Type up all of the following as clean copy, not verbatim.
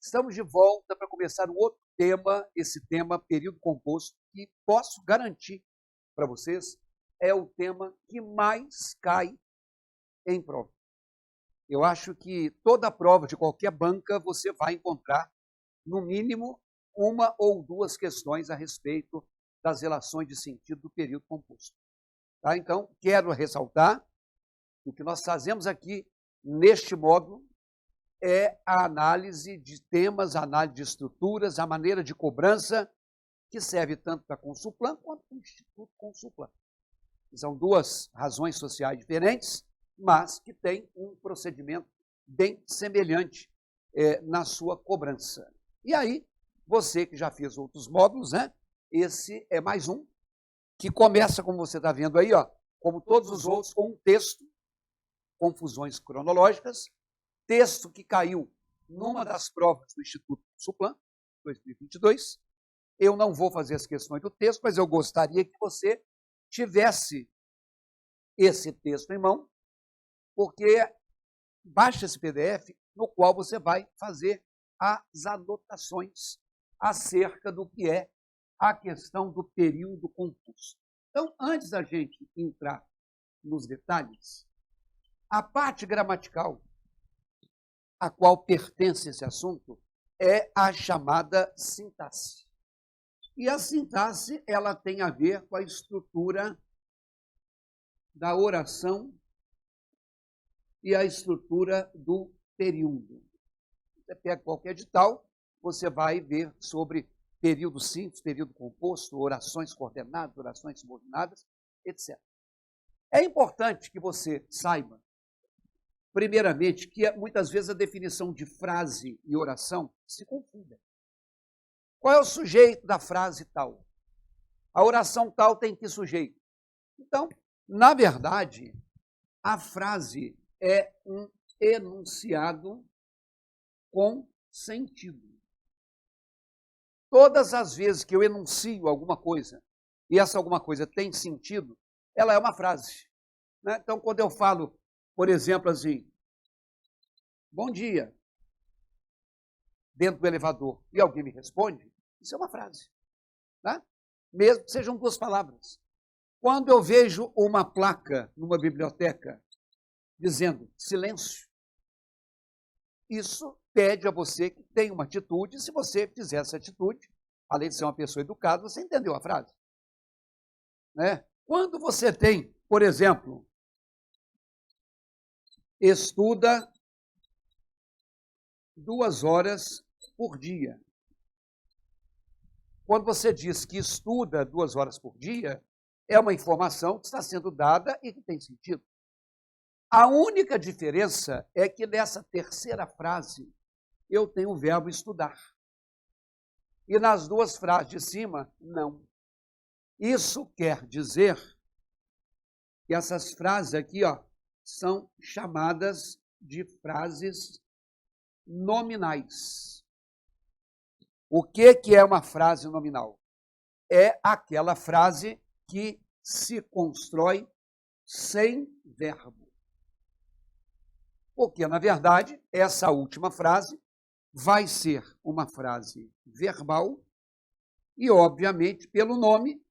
Estamos de volta para começar um outro tema, esse tema período composto, que posso garantir para vocês é o tema que mais cai em prova. Eu acho que toda prova de qualquer banca você vai encontrar, no mínimo, uma ou duas questões a respeito das relações de sentido do período composto. Tá? Então, quero ressaltar que o que nós fazemos aqui neste módulo é a análise de temas, a análise de estruturas, a maneira de cobrança, que serve tanto para a Consulplan quanto para o Instituto Consulplan. São duas razões sociais diferentes, mas que têm um procedimento bem semelhante na sua cobrança. E aí, você que já fez outros módulos, né? Esse é mais um, que começa, como você está vendo aí, ó, como todos os outros, com um texto, confusões cronológicas, texto que caiu numa das provas do Instituto Consulplan, 2022. Eu não vou fazer as questões do texto, mas eu gostaria que você tivesse esse texto em mão, porque baixa esse PDF, no qual você vai fazer as anotações acerca do que é a questão do período composto. Então, antes da gente entrar nos detalhes, a parte gramatical a qual pertence esse assunto é a chamada sintaxe. E a sintaxe, ela tem a ver com a estrutura da oração e a estrutura do período. Você pega qualquer edital, você vai ver sobre período simples, período composto, orações coordenadas, orações subordinadas, etc. É importante que você saiba, primeiramente, que muitas vezes a definição de frase e oração se confundem. Qual é o sujeito da frase tal? A oração tal tem que sujeito? Então, na verdade, a frase é um enunciado com sentido. Todas as vezes que eu enuncio alguma coisa, e essa alguma coisa tem sentido, ela é uma frase. Né? Então, quando eu falo, por exemplo, assim, bom dia, dentro do elevador, e alguém me responde, isso é uma frase. Né? Mesmo que sejam duas palavras. Quando eu vejo uma placa numa biblioteca dizendo silêncio, isso pede a você que tenha uma atitude, e se você fizer essa atitude, além de ser uma pessoa educada, você entendeu a frase. Né? Quando você tem, por exemplo, estuda 2 horas por dia. Quando você diz que estuda 2 horas por dia, é uma informação que está sendo dada e que tem sentido. A única diferença é que nessa terceira frase eu tenho o verbo estudar. E nas duas frases de cima, não. Isso quer dizer que essas frases aqui, ó, são chamadas de frases nominais. O que é uma frase nominal? É aquela frase que se constrói sem verbo. Porque, na verdade, essa última frase vai ser uma frase verbal e, obviamente, pelo nome,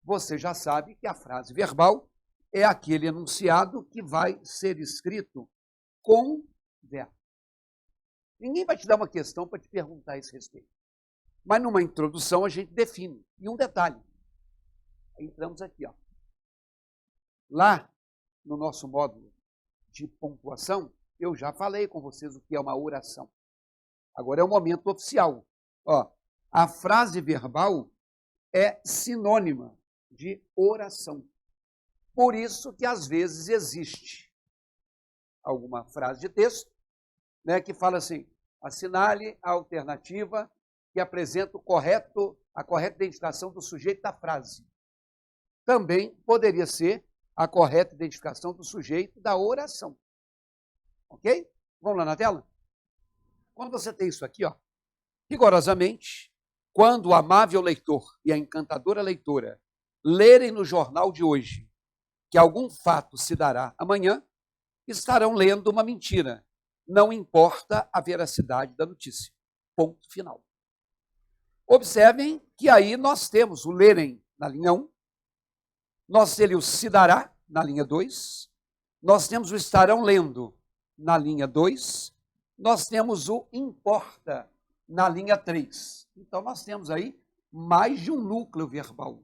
você já sabe que a frase verbal é aquele enunciado que vai ser escrito com verbo. Ninguém vai te dar uma questão para te perguntar a esse respeito. Mas numa introdução a gente define. E um detalhe. Entramos aqui, ó. Lá no nosso módulo de pontuação, eu já falei com vocês o que é uma oração. Agora é o momento oficial. Ó, a frase verbal é sinônima de oração. Por isso que às vezes existe alguma frase de texto, né, que fala assim, assinale a alternativa que apresenta a correta identificação do sujeito da frase. Também poderia ser a correta identificação do sujeito da oração. Ok? Vamos lá na tela? Quando você tem isso aqui, ó, rigorosamente, quando o amável leitor e a encantadora leitora lerem no jornal de hoje que algum fato se dará amanhã, estarão lendo uma mentira. Não importa a veracidade da notícia. ponto final. Observem que aí nós temos o lerem na linha 1, nós temos o se dará na linha 2, nós temos o estarão lendo na linha 2, nós temos o importa na linha 3. Então, nós temos aí mais de um núcleo verbal.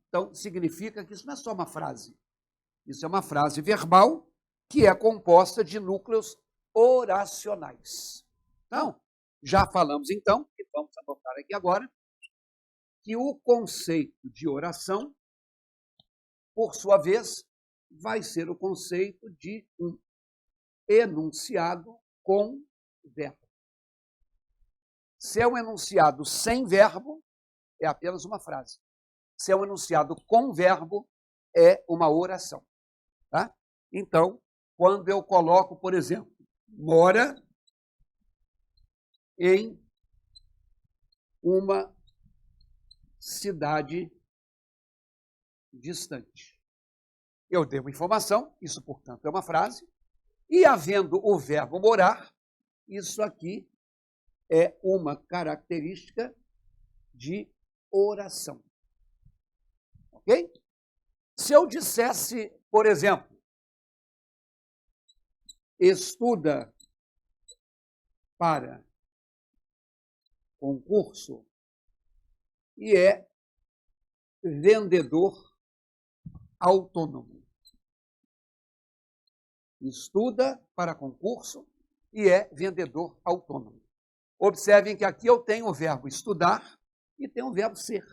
Então, significa que isso não é só uma frase. Isso é uma frase verbal que é composta de núcleos oracionais. Então, já falamos então, e vamos anotar aqui agora, que o conceito de oração, por sua vez, vai ser o conceito de um enunciado com verbo. Se é um enunciado sem verbo, é apenas uma frase. Se é um enunciado com verbo, é uma oração. Tá? Então, quando eu coloco, por exemplo, mora em uma cidade distante. Eu dei uma informação, isso, portanto, é uma frase, e havendo o verbo morar, isso aqui é uma característica de oração. Ok? Se eu dissesse, por exemplo, estuda para concurso e é vendedor autônomo. Estuda para concurso e é vendedor autônomo. Observem que aqui eu tenho o verbo estudar e tenho o verbo ser.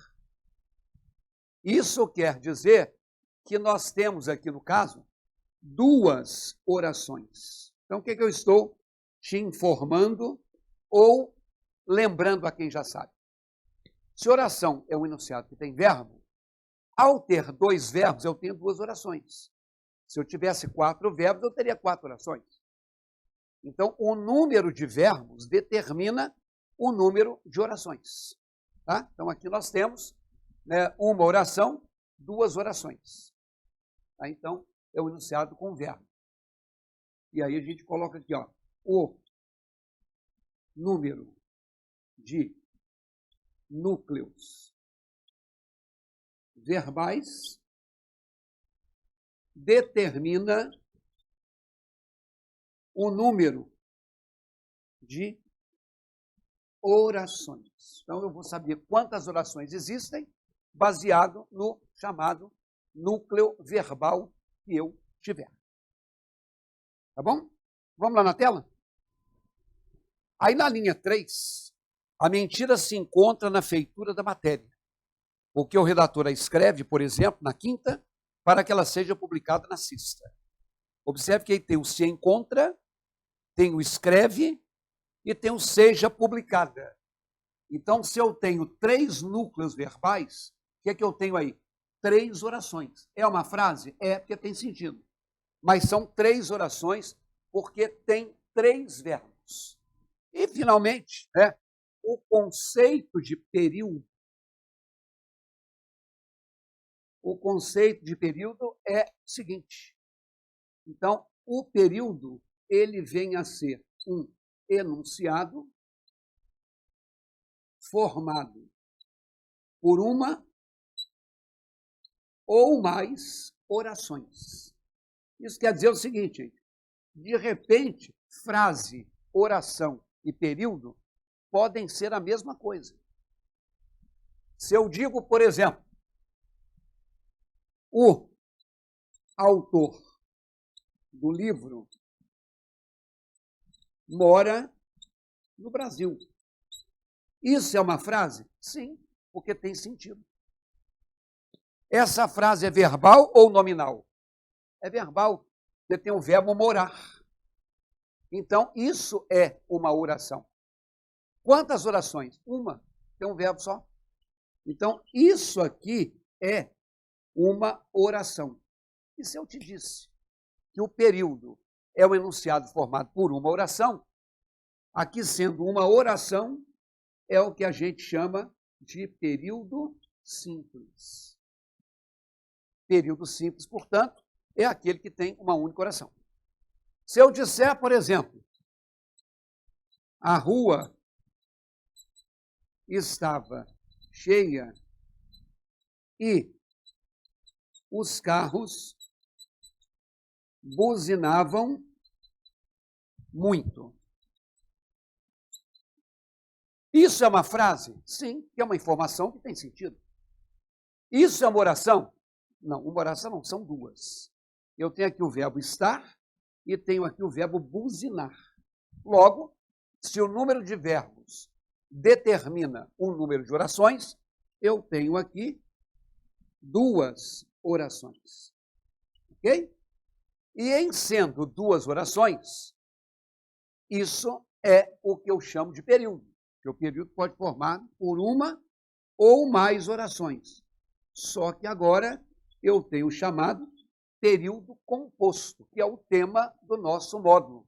Isso quer dizer que nós temos aqui, no caso, duas orações. Então, o que eu estou te informando ou lembrando a quem já sabe? Se oração é um enunciado que tem verbo, ao ter dois verbos, eu tenho duas orações. Se eu tivesse 4 verbos, eu teria 4 orações. Então, o número de verbos determina o número de orações. Tá? Então, aqui nós temos, né, uma oração, 2 orações. Tá? Então, é o enunciado com verbo. E aí a gente coloca aqui, ó, o número de núcleos verbais determina o número de orações. Então, eu vou saber quantas orações existem baseado no chamado núcleo verbal que eu tiver. Tá bom? Vamos lá na tela? Aí, na linha 3, a mentira se encontra na feitura da matéria. O que o redator a escreve, por exemplo, na 5ª, para que ela seja publicada na 6ª. Observe que aí tem o se encontra, tem o escreve e tem o seja publicada. Então, se eu tenho 3 núcleos verbais, o que é que eu tenho aí? 3 orações. É uma frase? É, porque tem sentido. Mas são 3 orações porque tem 3 verbos. E, finalmente, né, o conceito de período. O conceito de período é o seguinte. Então, o período, ele vem a ser um enunciado formado por uma ou mais orações. Isso quer dizer o seguinte, gente, de repente, frase, oração e período podem ser a mesma coisa. Se eu digo, por exemplo, o autor do livro mora no Brasil. Isso é uma frase? Sim, porque tem sentido. Essa frase é verbal ou nominal? É verbal, porque tem o verbo morar. Então, isso é uma oração. Quantas orações? Uma, tem um verbo só. Então, isso aqui é uma oração. E se eu te disse que o período é um enunciado formado por uma oração, aqui sendo uma oração, é o que a gente chama de período simples. Período simples, portanto, é aquele que tem uma única oração. Se eu disser, por exemplo, a rua estava cheia e os carros buzinavam muito. Isso é uma frase? Sim, que é uma informação que tem sentido. Isso é uma oração? Não, uma oração não, são duas. Eu tenho aqui o verbo estar e tenho aqui o verbo buzinar. Logo, se o número de verbos determina um número de orações, eu tenho aqui duas orações. Ok? E em sendo duas orações, isso é o que eu chamo de período. Porque o período pode formar por uma ou mais orações. Só que agora eu tenho o chamado período composto, que é o tema do nosso módulo,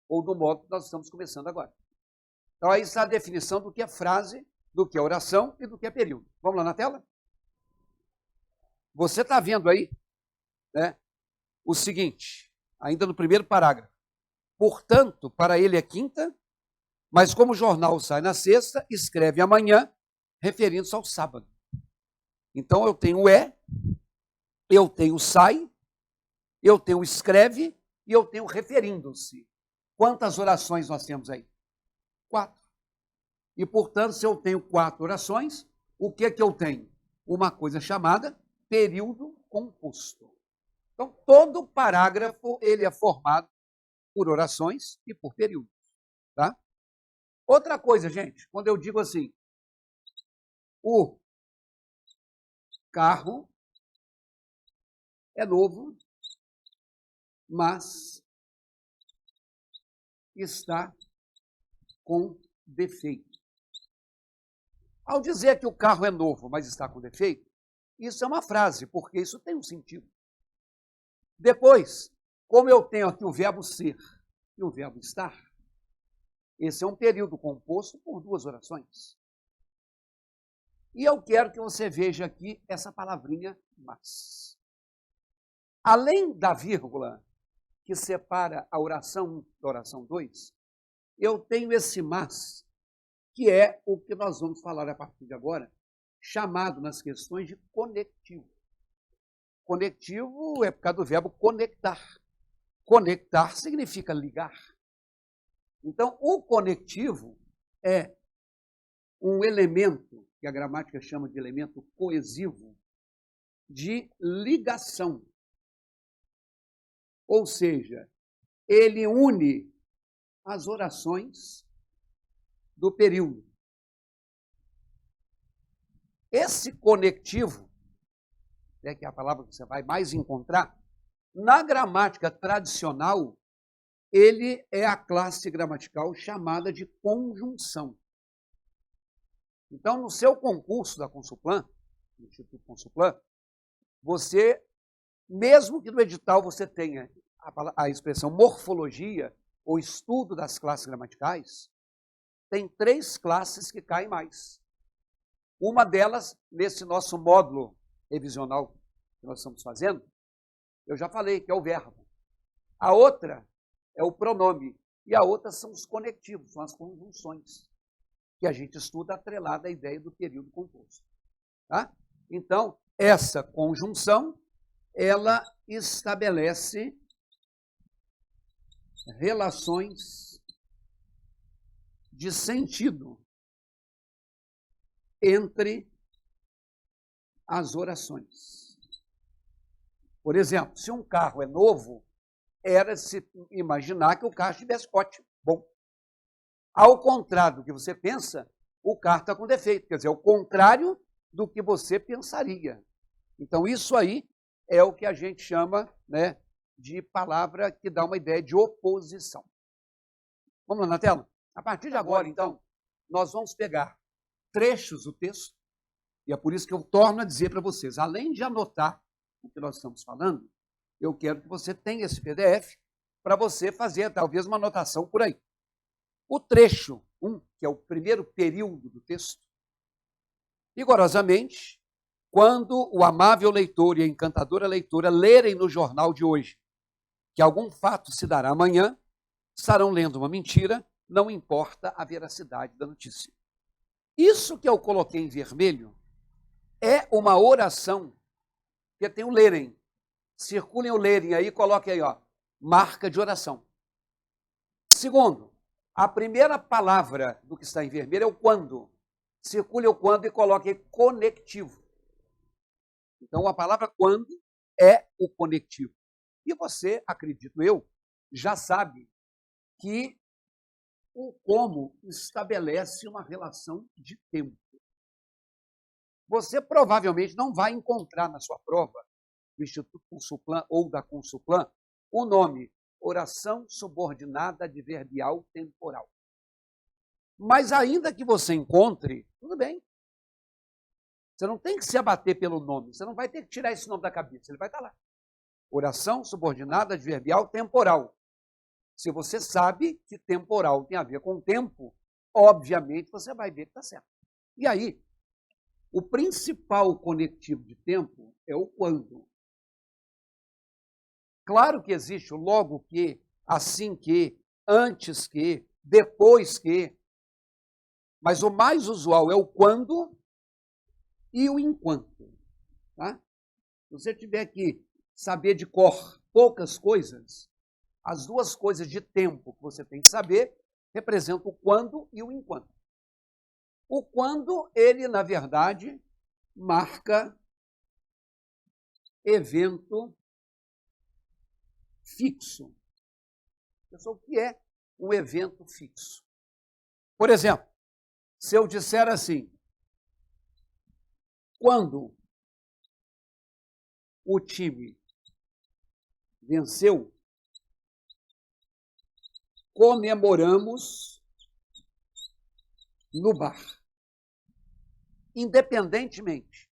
ou do módulo que nós estamos começando agora. Então, aí está a definição do que é frase, do que é oração e do que é período. Vamos lá na tela? Você está vendo aí, né, o seguinte, ainda no primeiro parágrafo. Portanto, para ele é quinta, mas como o jornal sai na sexta, escreve amanhã, referindo-se ao sábado. Então, eu tenho eu tenho sai, eu tenho escreve e eu tenho referindo-se. Quantas orações nós temos aí? 4. E, portanto, se eu tenho 4 orações, o que é que eu tenho? Uma coisa chamada período composto. Então, todo parágrafo ele é formado por orações e por períodos. Tá? Outra coisa, gente, quando eu digo assim, o carro é novo, mas está com defeito. Ao dizer que o carro é novo, mas está com defeito, isso é uma frase, porque isso tem um sentido. Depois, como eu tenho aqui o verbo ser e o verbo estar, esse é um período composto por duas orações. E eu quero que você veja aqui essa palavrinha mas. Além da vírgula que separa a oração 1 da oração 2, eu tenho esse mas, que é o que nós vamos falar a partir de agora, chamado nas questões de conectivo. Conectivo é por causa do verbo conectar. Conectar significa ligar. Então, o conectivo é um elemento, que a gramática chama de elemento coesivo, de ligação. Ou seja, ele une as orações do período. Esse conectivo, que é a palavra que você vai mais encontrar, na gramática tradicional, ele é a classe gramatical chamada de conjunção. Então, no seu concurso da Consulplan, no Instituto Consulplan, você, mesmo que no edital você tenha a expressão morfologia, ou estudo das classes gramaticais, tem 3 classes que caem mais. Uma delas, nesse nosso módulo revisional que nós estamos fazendo, eu já falei que é o verbo. A outra é o pronome. E a outra são os conectivos, são as conjunções, que a gente estuda atrelada à ideia do período composto. Tá? Então, essa conjunção, ela estabelece relações de sentido entre as orações. Por exemplo, se um carro é novo, era se imaginar que o carro estivesse ótimo, bom. Ao contrário do que você pensa, o carro está com defeito, quer dizer, é o contrário do que você pensaria. Então, isso aí é o que a gente chama, né, de palavra que dá uma ideia de oposição. Vamos lá na tela? A partir de agora, então, nós vamos pegar trechos do texto, e é por isso que eu torno a dizer para vocês, além de anotar o que nós estamos falando, eu quero que você tenha esse PDF para você fazer talvez uma anotação por aí. O trecho 1, que é o primeiro período do texto, rigorosamente, quando o amável leitor e a encantadora leitora lerem no jornal de hoje que algum fato se dará amanhã, estarão lendo uma mentira, não importa a veracidade da notícia. Isso que eu coloquei em vermelho é uma oração, que tem o lerem. Circulem o lerem aí, coloquem aí, ó, marca de oração. Segundo, a primeira palavra do que está em vermelho é o quando. Circule o quando e coloque conectivo. Então, a palavra quando é o conectivo. E você, acredito eu, já sabe que o como estabelece uma relação de tempo. Você provavelmente não vai encontrar na sua prova do Instituto Consulplan ou da Consulplan o nome oração subordinada adverbial temporal. Mas ainda que você encontre, tudo bem. Você não tem que se abater pelo nome, você não vai ter que tirar esse nome da cabeça, ele vai estar lá. Oração subordinada adverbial temporal. Se você sabe que temporal tem a ver com tempo, obviamente você vai ver que está certo. E aí, o principal conectivo de tempo é o quando. Claro que existe o logo que, assim que, antes que, depois que, mas o mais usual é o quando e o enquanto. Tá? Se você tiver que saber de cor poucas coisas, as duas coisas de tempo que você tem que saber representam o quando e o enquanto. O quando, ele, na verdade, marca evento fixo. Pessoal, o que é um evento fixo? Por exemplo, se eu disser assim, quando o time venceu, comemoramos no bar. Independentemente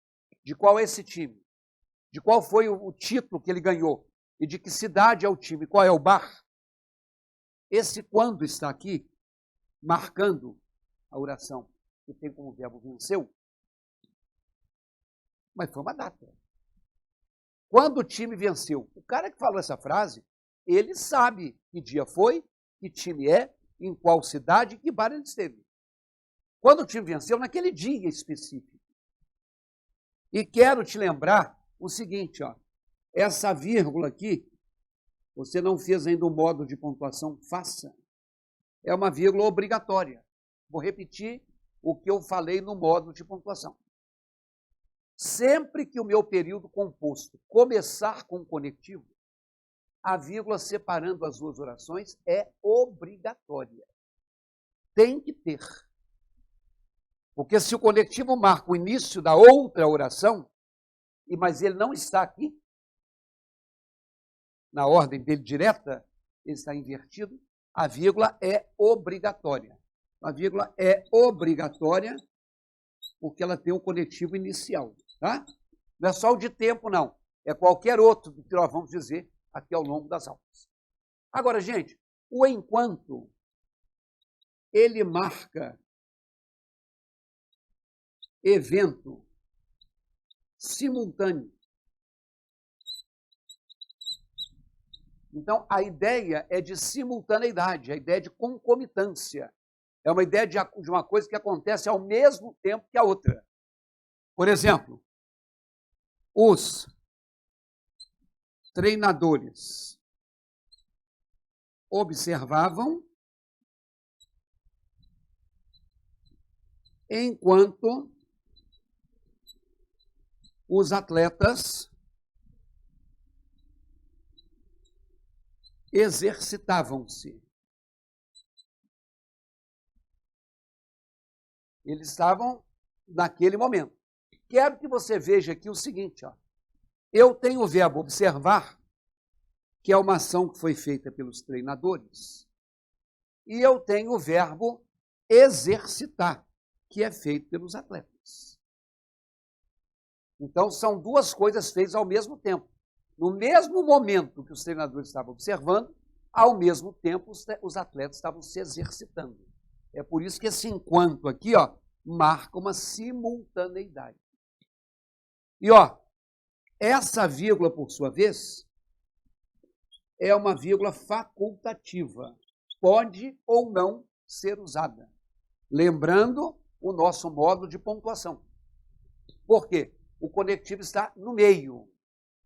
de qual é esse time, de qual foi o título que ele ganhou e de que cidade é o time, qual é o bar, esse quando está aqui, marcando a oração que tem como verbo venceu, mas foi uma data. Quando o time venceu, o cara que falou essa frase, ele sabe que dia foi, que time é, em qual cidade, que bar ele esteve. Quando o time venceu, naquele dia específico. E quero te lembrar o seguinte, ó, essa vírgula aqui, você não fez ainda o modo de pontuação, faça. É uma vírgula obrigatória. Vou repetir o que eu falei no modo de pontuação. Sempre que o meu período composto começar com conectivo, a vírgula separando as duas orações é obrigatória. Tem que ter. Porque se o conectivo marca o início da outra oração, mas ele não está aqui, na ordem dele direta, ele está invertido, a vírgula é obrigatória. A vírgula é obrigatória porque ela tem um conectivo inicial. Tá? Não é só o de tempo, não. É qualquer outro do que nós vamos dizer aqui ao longo das aulas. Agora, gente, o enquanto, ele marca evento simultâneo. Então, a ideia é de simultaneidade, a ideia de concomitância. É uma ideia de uma coisa que acontece ao mesmo tempo que a outra. Por exemplo, os treinadores observavam enquanto os atletas exercitavam-se. Eles estavam naquele momento. Quero que você veja aqui o seguinte, ó. Eu tenho o verbo observar, que é uma ação que foi feita pelos treinadores, e eu tenho o verbo exercitar, que é feito pelos atletas. Então, são duas coisas feitas ao mesmo tempo. No mesmo momento que os treinadores estavam observando, ao mesmo tempo os atletas estavam se exercitando. É por isso que esse enquanto aqui, ó, marca uma simultaneidade. E, ó, essa vírgula, por sua vez, é uma vírgula facultativa. Pode ou não ser usada. Lembrando o nosso módulo de pontuação. Por quê? O conectivo está no meio.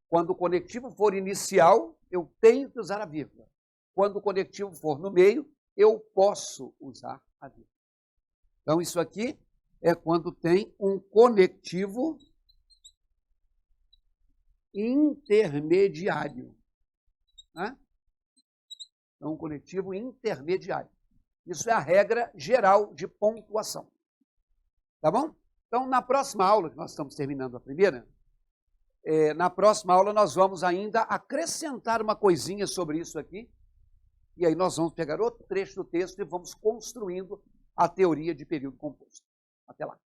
Quando o conectivo for inicial, eu tenho que usar a vírgula. Quando o conectivo for no meio, eu posso usar a vírgula. Então, isso aqui é quando tem um conectivo intermediário. Né? Então, um conectivo intermediário. Isso é a regra geral de pontuação. Tá bom? Então, na próxima aula, que nós estamos terminando a primeira, na próxima aula nós vamos ainda acrescentar uma coisinha sobre isso aqui, e aí nós vamos pegar outro trecho do texto e vamos construindo a teoria de período composto. Até lá.